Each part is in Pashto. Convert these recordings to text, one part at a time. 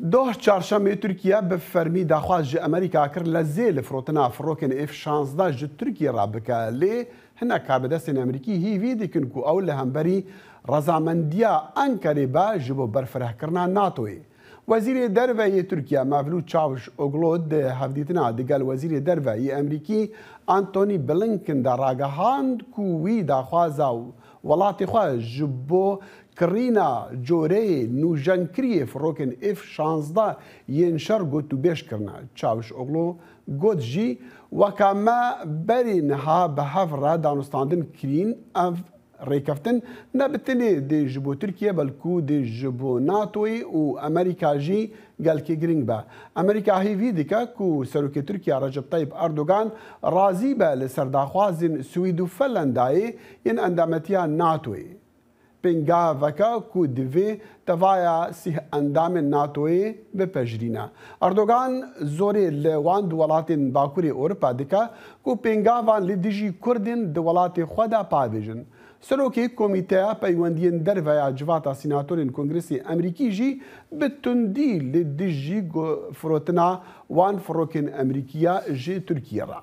دوه چهارشنبه ترکیه به فرمی داخواست جه امریکا کرد لزیل فروتنا فروکن F-16 جه ترکیه را بکه لی هنه کاربدستین امریکی هیوی دیکن که اول همبری رضامندیا انکاری با جبو برفره کرنا ناتوی وزیر دروی ترکیه مولود چاوش اوگلود هفدیتنا دیگل وزیر دروی امریکی آنتونی بلینکن در راگهاند کوی داخوازا ولاتی خواه جبو کرینا جوره نوجنکری فروکن F-16 ینشر گوتو بیش کرنا چاوش اوگلو گوت جی وکما بری نها به هفره دانستاندن کرین ریکفتن نبتنی دی جبو ترکیه بلکو دی جبو ناتوی و امریکا جی گلکی گرینگ با امریکا هیوی دیکا کو سروک ترکیه رجب طیب اردوگان رازی با لسرداخوازن سوید و فلندای ین اندامتیا ناتوی پنگا وکا کو دوی توایا سیه اندام ناتوی به پجرینا اردوگان زوری لوان دولاتین باکوری اروپا دیکا کو پنگا وان لدیجی کردین دولات خدا پاویجن سروکی کمیته پیوندین در و جواتا سیناتورین کنگرسی امریکی جی بتندی لدیجی فروتنا وان فروکن امریکیا جی ترکیه را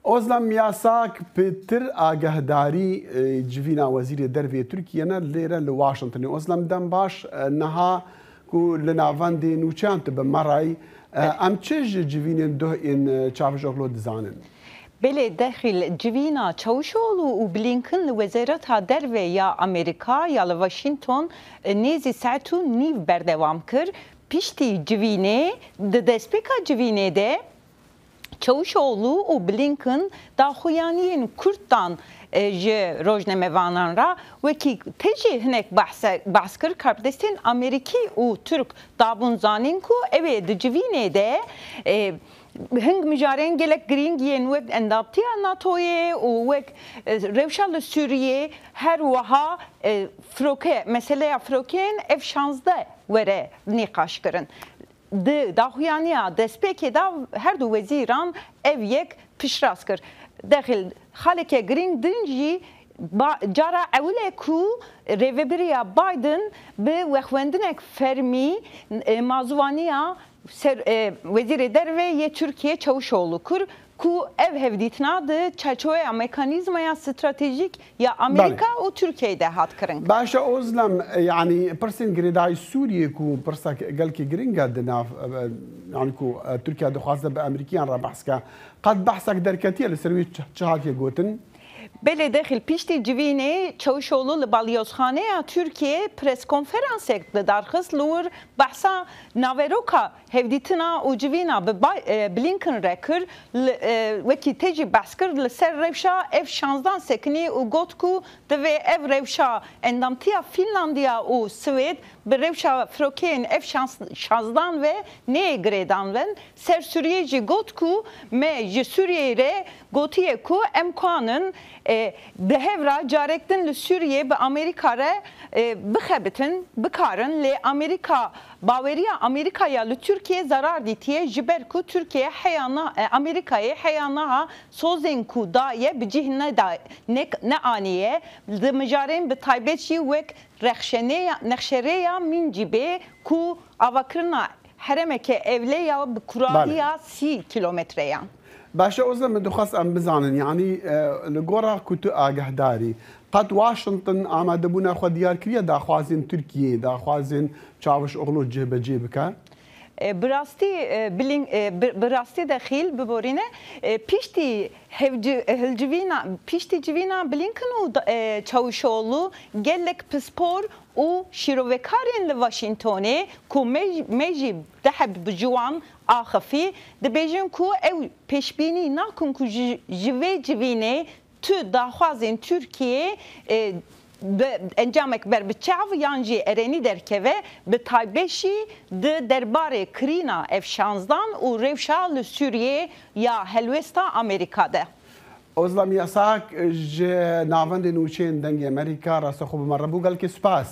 اوزلم یاساک پتر آگهداری جوینا وزیر دروی ترکیه نه لیره لواشنطن اوزلم دم باش نها کو لناوند نوچانت به مرای ام چه جوینین دو این چاوش اغلو دزانن بله داخل جوینا چاوشولو و بلینکن وزارت دروی یا امریکا یا واشنطن نیزی ساعتو نیو بردوام کر پیشتی جوینه دسپیکا جوینه ده Çavuşoğlu و بلینکن داخویانین کردان جه روزنامه‌وانان را وکی تجی هنک بحث کرد کاربدستین امریکی و ترک دابون زانین کو اوه دجوینه ده هنگ مجارین گلک گرینگین وک اندابتیا ناتوی و وک روشال سوریه هر وها فروکه مسئله فروکین F-16 وره نقاش کرن داخویانیا دسپیکی دا هر دو وزیران ev یک پیشراست کرد داخل خالک گرینگ دنجی جارا اوله کو ریوبریا بایدن به وخوندنک فرمی مازوانیا وزیر دروی ترکیه چاوشoğlu kur ku ev hevditna de çerçeve mekanizmaya stratejik ya Amerika o Türkiye'de hat kırın. Başa ozlam yani persin gridai Suriye ku persak gelki gringa dena yani ku Türkiye dixwazde be Amerikiyan ra bahska qad bahsak derketiye li servi çahatiye gotin بله داخل پیشتی جوینه چاوشoğlu لبالیوزخانه ترکیه پرس کنفرانس درخواست لور بحثا ناوروکا هفدیتنا و جوینا بلینکن رکر وکی تجی بحث کرد لسر روشا F-16 سکنی و گوت کو دوی اف روشا اندامتیا فینلاندیا و سوید به روشا فروکین F-16 و نه گریدان ون سر سوریه جی گوت کو می جی سوریه ره گوتیه کو امکانن به هفرا جارکتن لسوریه به امریکا ره بخبتن بکارن لی امریکا باوریا امریکا یا لترکیه zarar ditiye jiber ku Türkiye hayana Amerika'ya hayana sozin ku da ye bicihne da ne aniye demajarin be taybetçi vek rekşereya min cibe ku avakrına heremeke evle ya kuradiya 30 kilometre yan. باشا اوزلم دخواست ام بزانن يعني لگورا كنتو آگهداری قد واشنطن آماده بونا خو دیار کریه داخوازن ترکیه داخوازن چاوش اغلو جبه جبکه براستی داخل ببورینه پیشتی جوینا بلینکن و چاوشoğlu gelek پسپور و شیروکارین لواشنطنه کو میجی دهب بجوان آخفی دبیجن کو او پیشبینی نکن کو جوینه تو داخوازن ترکیه انجامک بر بچاو یانجی ارینی درکوه به تایبشی درباره کرینا F-16 و روشا لسوریه یا هلوستا امریکاده. اوزلم یاساک ناوند نوچین دنگ امریکا راست خوب مربوگل که سپاس.